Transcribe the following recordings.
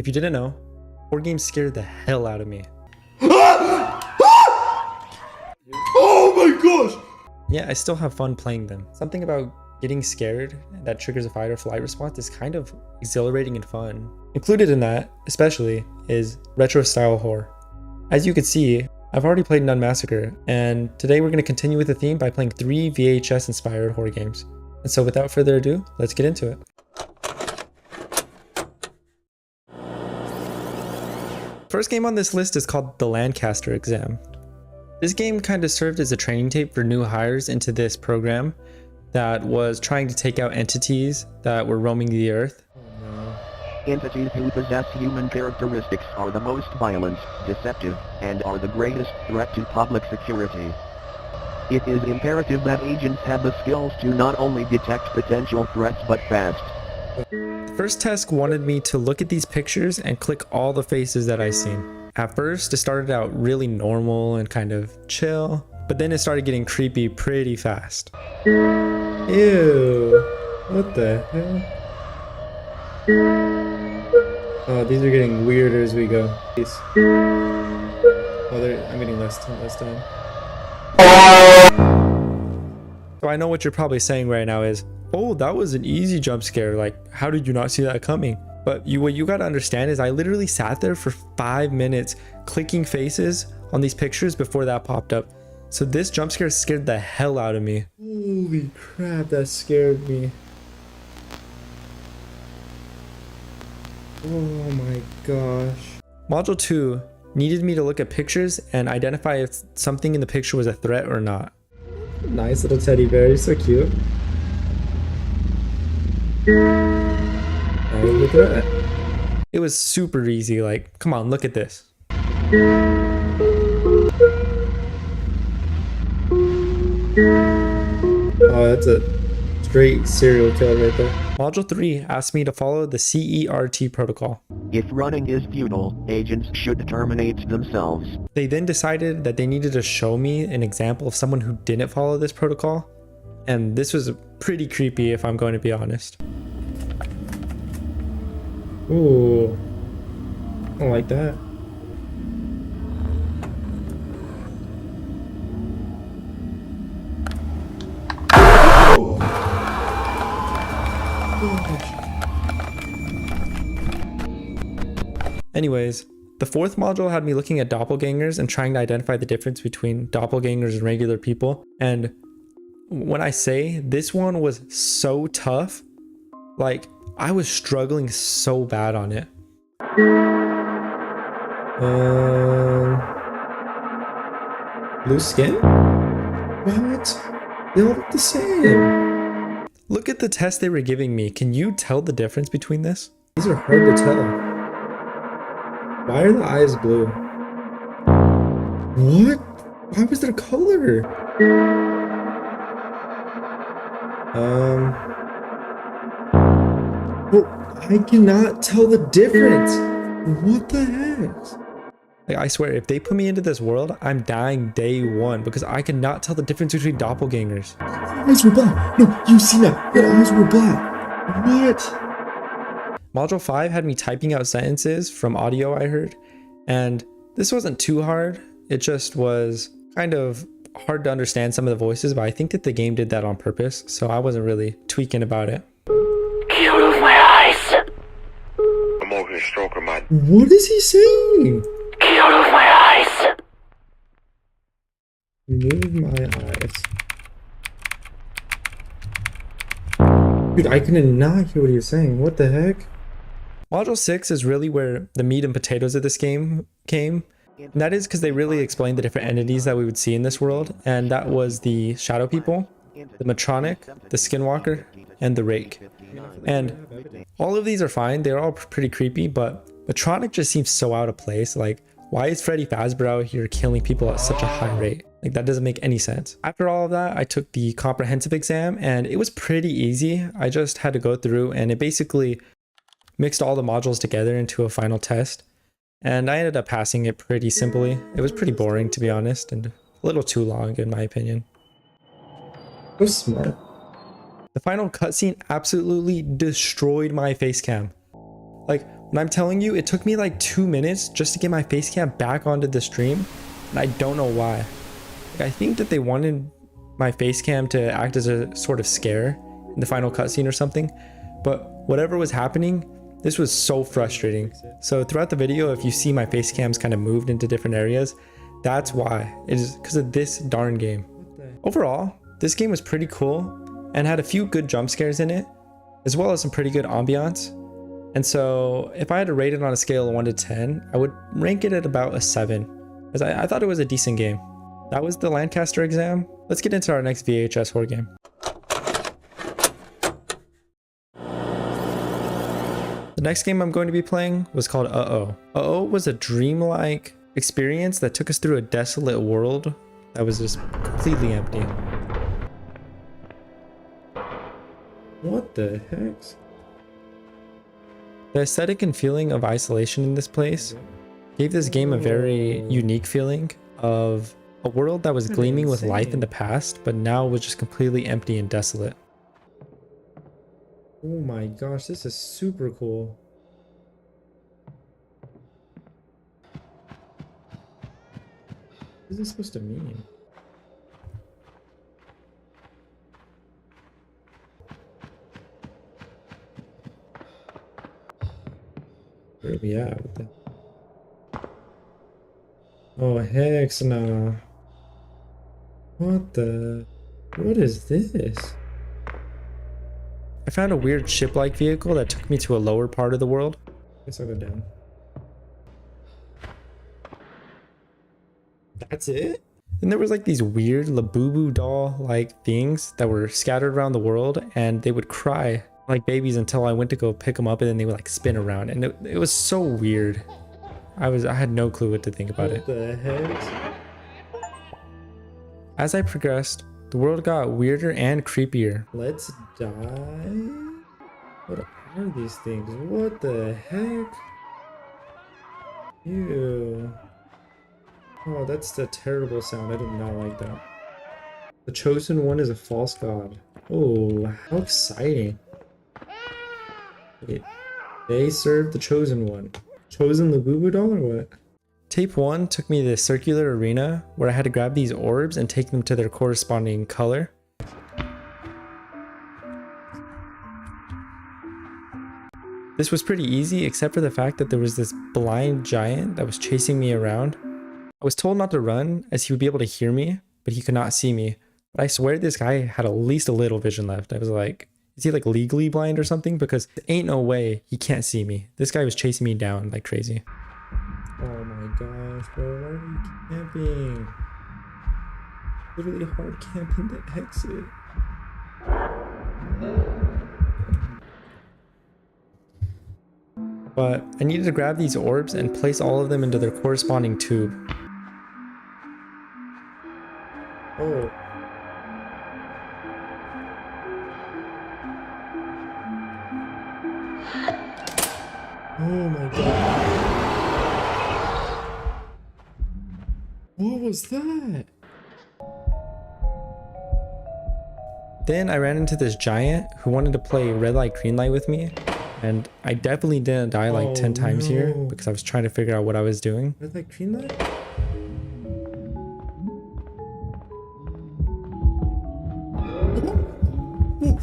If you didn't know, horror games scared the hell out of me. Oh my gosh! Yeah, I still have fun playing them. Something about getting scared that triggers a fight or flight response is kind of exhilarating and fun. Included in that, especially, is retro style horror. As you can see, I've already played Nun Massacre, and today we're going to continue with the theme by playing 3 VHS inspired horror games. And so without further ado, let's get into it. First game on this list is called The Lancaster Exam. This game kind of served as a training tape for new hires into this program that was trying to take out entities that were roaming the earth. Entities who possess human characteristics are the most violent, deceptive, and are the greatest threat to public security. It is imperative that agents have the skills to not only detect potential threats but fast. The first task wanted me to look at these pictures and click all the faces that I seen. At first, it started out really normal and kind of chill, but then it started getting creepy pretty fast. Ew, what the hell? Oh, these are getting weirder as we go. Peace. Oh, I'm getting less time. So I know what you're probably saying right now is, oh, that was an easy jump scare. Like, how did you not see that coming? But what you gotta understand is I literally sat there for 5 minutes clicking faces on these pictures before that popped up. So this jump scare scared the hell out of me. Holy crap, that scared me. Oh my gosh. Module 2 needed me to look at pictures and identify if something in the picture was a threat or not. Nice little teddy bear, he's so cute. It was super easy, like, come on, look at this. Oh, that's a straight serial killer right there. Module 3 asked me to follow the CERT protocol. If running is futile, agents should terminate themselves. They then decided that they needed to show me an example of someone who didn't follow this protocol, and this was pretty creepy if I'm going to be honest. Ooh, I don't like that. Anyways, the fourth module had me looking at doppelgangers and trying to identify the difference between doppelgangers and regular people. And when I say this one was so tough, like I was struggling so bad on it. Blue skin? What? They all look the same. Look at the test they were giving me. Can you tell the difference between this? These are hard to tell. Why are the eyes blue? What? Why was there color? Well, I cannot tell the difference. What the heck? Like, I swear, if they put me into this world, I'm dying day one because I cannot tell the difference between doppelgangers. Your eyes were black. No, you see that? Your eyes were black. What? Module 5 had me typing out sentences from audio I heard, and this wasn't too hard. It just was kind of hard to understand some of the voices, but I think that the game did that on purpose, so I wasn't really tweaking about it. Get out of my eyes! I'm over here stroking my... What is he saying? Get out of my eyes! Move my eyes. Dude, I could not hear what he was saying. What the heck? Module 6 is really where the meat and potatoes of this game came. And that is because they really explained the different entities that we would see in this world. And that was the Shadow People, the Matronic, the Skinwalker, and the Rake. And all of these are fine. They're all pretty creepy, but Matronic just seems so out of place. Like, why is Freddy Fazbear out here killing people at such a high rate? Like, that doesn't make any sense. After all of that, I took the comprehensive exam and it was pretty easy. I just had to go through and it basically mixed all the modules together into a final test. And I ended up passing it pretty simply. It was pretty boring, to be honest, and a little too long in my opinion. So smart. The final cutscene absolutely destroyed my face cam. Like, And I'm telling you, it took me like 2 minutes just to get my face cam back onto the stream. And I don't know why. Like, I think that they wanted my face cam to act as a sort of scare in the final cutscene or something. But whatever was happening, this was so frustrating. So throughout the video, if you see my face cams kind of moved into different areas, that's why. It is because of this darn game. Overall, this game was pretty cool and had a few good jump scares in it, as well as some pretty good ambiance. And so if I had to rate it on a scale of 1 to 10, I would rank it at about a 7, as I thought it was a decent game. That was the Lancaster exam. Let's get into our next VHS horror game. The next game I'm going to be playing was called Uh-Oh. Uh-Oh was a dreamlike experience that took us through a desolate world that was just completely empty. What the heck? The aesthetic and feeling of isolation in this place gave this game a very unique feeling of a world that was gleaming with life in the past, but now was just completely empty and desolate. Oh my gosh, this is super cool. What is this supposed to mean? Where are we at with that? Oh, heck no. What is this? I found a weird ship-like vehicle that took me to a lower part of the world. I guess I'll go down. That's it? And there was like these weird Labubu doll-like things that were scattered around the world, and they would cry like babies until I went to go pick them up, and then they would like spin around, and it was so weird. I had no clue what to think about it. What the heck? As I progressed, the world got weirder and creepier. Let's die? What are these things? What the heck? Ew. Oh, that's a terrible sound. I did not like that. The chosen one is a false god. Oh, how exciting. Wait, they serve the chosen one. Chosen Labubu doll or what? Tape 1 took me to the circular arena where I had to grab these orbs and take them to their corresponding color. This was pretty easy except for the fact that there was this blind giant that was chasing me around. I was told not to run as he would be able to hear me, but he could not see me. But I swear this guy had at least a little vision left. I was like, is he like legally blind or something? Because ain't no way he can't see me. This guy was chasing me down like crazy. Oh my gosh, bro, why are you camping? Literally hard camping to exit. But I needed to grab these orbs and place all of them into their corresponding tube. Oh. Oh my god. What was that? Then I ran into this giant who wanted to play red light, green light with me. And I definitely didn't die like 10 times here because I was trying to figure out what I was doing. Red light, green light? Oh.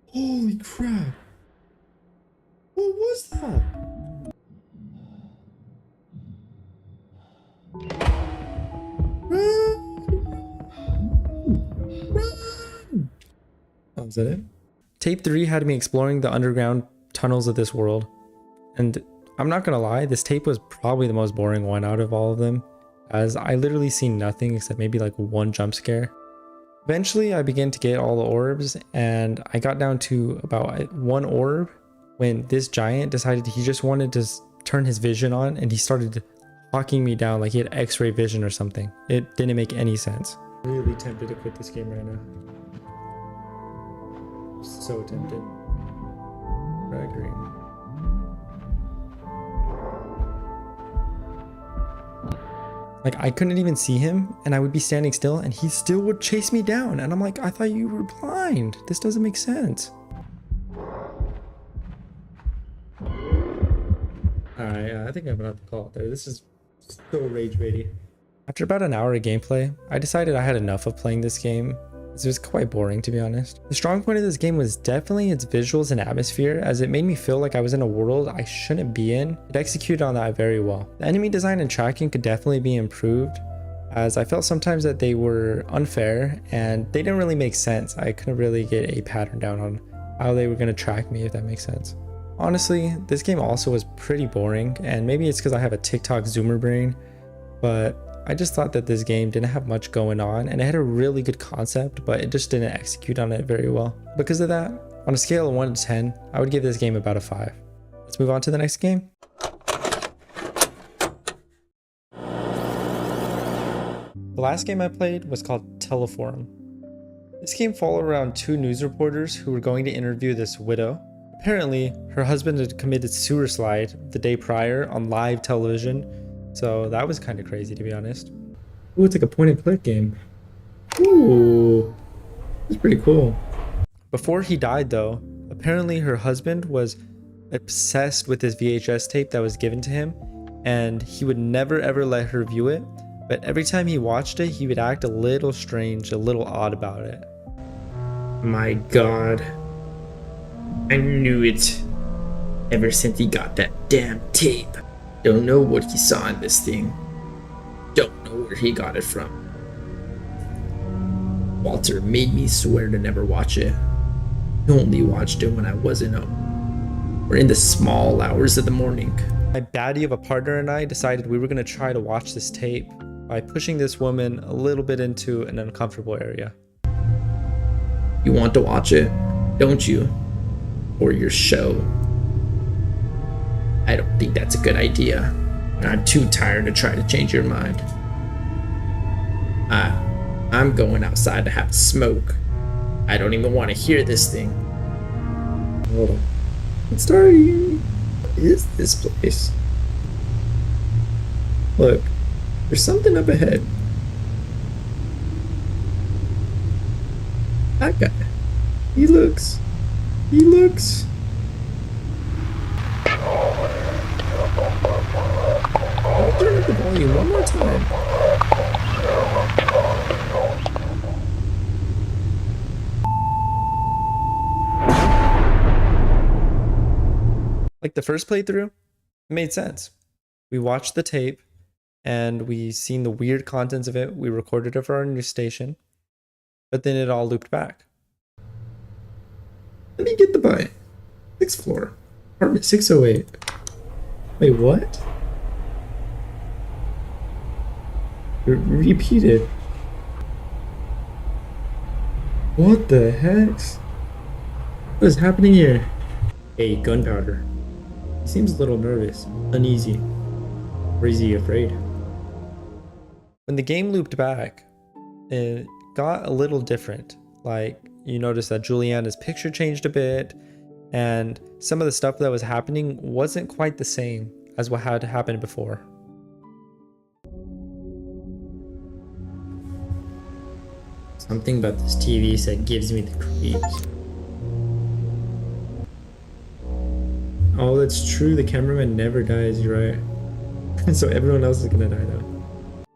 Holy crap. What was that? Oh, is that it? Tape 3 had me exploring the underground tunnels of this world. And I'm not gonna lie, this tape was probably the most boring one out of all of them, as I literally seen nothing except maybe like one jump scare. Eventually I began to get all the orbs, and I got down to about one orb when this giant decided he just wanted to turn his vision on, and he started hawking me down like he had x-ray vision or something. It didn't make any sense. Really tempted to quit this game right now. So tempted. I agree. Like, I couldn't even see him, and I would be standing still, and he still would chase me down. And I'm like, I thought you were blind. This doesn't make sense. Alright, I think I'm gonna have to call it there. This is so rage baity. After about an hour of gameplay, I decided I had enough of playing this game, as it was quite boring to be honest. The strong point of this game was definitely its visuals and atmosphere, as it made me feel like I was in a world I shouldn't be in. It executed on that very well. The enemy design and tracking could definitely be improved, as I felt sometimes that they were unfair and they didn't really make sense. I couldn't really get a pattern down on how they were going to track me, if that makes sense. Honestly, this game also was pretty boring, and maybe it's because I have a TikTok zoomer brain, but I just thought that this game didn't have much going on, and it had a really good concept, but it just didn't execute on it very well. Because of that, on a scale of 1 to 10, I would give this game about a 5. Let's move on to the next game. The last game I played was called Teleforum. This game followed around 2 news reporters who were going to interview this widow. Apparently, her husband had committed suicide the day prior on live television, so that was kind of crazy to be honest. Ooh, it's like a point and click game. Ooh, that's pretty cool. Before he died though, apparently her husband was obsessed with this VHS tape that was given to him, and he would never ever let her view it, but every time he watched it, he would act a little strange, a little odd about it. My God. I knew it. Ever since he got that damn tape. Don't know what he saw in this thing. Don't know where he got it from. Walter made me swear to never watch it. He only watched it when I wasn't up, or in the small hours of the morning. My baddie of a partner and I decided we were going to try to watch this tape by pushing this woman a little bit into an uncomfortable area. You want to watch it, don't you? Or your show? I don't think that's a good idea, and I'm too tired to try to change your mind. I'm going outside to have a smoke. I don't even want to hear this thing. Hold on. It's starting. What is this place? Look, there's something up ahead. That guy. He looks. I'll turn up the volume one more time. Like the first playthrough, it made sense. We watched the tape and we seen the weird contents of it. We recorded it for our news station, but then it all looped back. Let me get the buy. 6th floor. Apartment 608. Wait, what? Repeated. What the heck? What is happening here? Hey, gunpowder. He seems a little nervous, uneasy, or is he afraid? When the game looped back, it got a little different. Like, you notice that Juliana's picture changed a bit, and some of the stuff that was happening wasn't quite the same as what had happened before. Something about this TV set gives me the creeps. Oh, that's true. The cameraman never dies, you're right. So everyone else is gonna die though.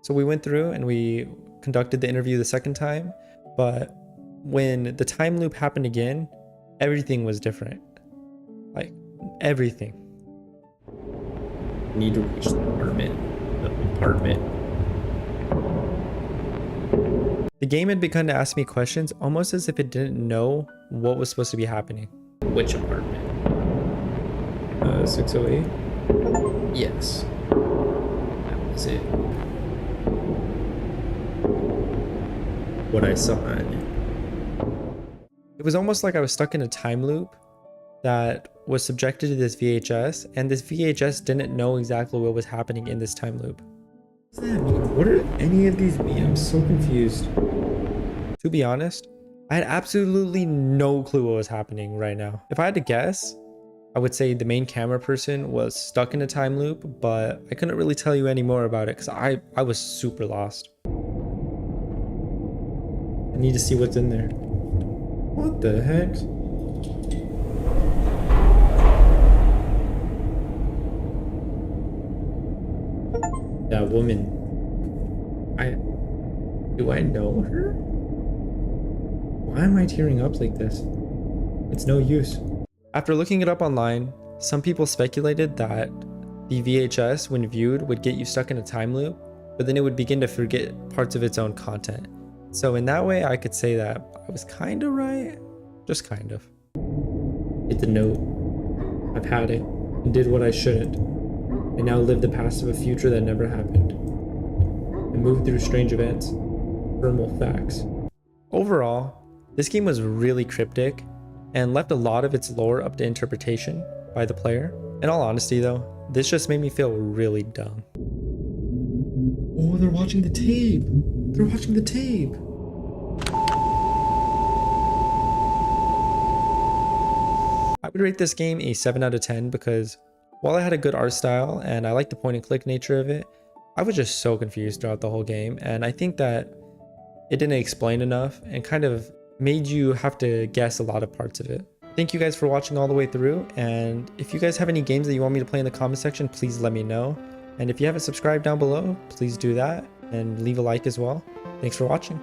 So we went through and we conducted the interview the second time, but when the time loop happened again, everything was different. Like, everything. I need to reach the apartment. The game had begun to ask me questions almost as if it didn't know what was supposed to be happening. Which apartment? 608? Yes. That was it. What I saw in it. It was almost like I was stuck in a time loop that was subjected to this VHS, and this VHS didn't know exactly what was happening in this time loop. What does that mean? What do any of these mean? I'm so confused. To be honest, I had absolutely no clue what was happening right now. If I had to guess, I would say the main camera person was stuck in a time loop, but I couldn't really tell you any more about it because I was super lost. I need to see what's in there. What the heck? That woman. Do I know her? Why am I tearing up like this? It's no use. After looking it up online, some people speculated that the VHS, when viewed, would get you stuck in a time loop, but then it would begin to forget parts of its own content. So in that way, I could say that I was kind of right. Just kind of. Hit the note. I've had it and did what I shouldn't. I now live the past of a future that never happened. I moved through strange events, formal facts. Overall, this game was really cryptic and left a lot of its lore up to interpretation by the player. In all honesty though, this just made me feel really dumb. Oh, they're watching the tape! They're watching the tape! I would rate this game a 7 out of 10 because while it had a good art style and I like the point and click nature of it, I was just so confused throughout the whole game, and I think that it didn't explain enough and kind of made you have to guess a lot of parts of it. Thank you guys for watching all the way through, and if you guys have any games that you want me to play in the comment section, please let me know. And if you haven't subscribed down below, please do that and leave a like as well. Thanks for watching.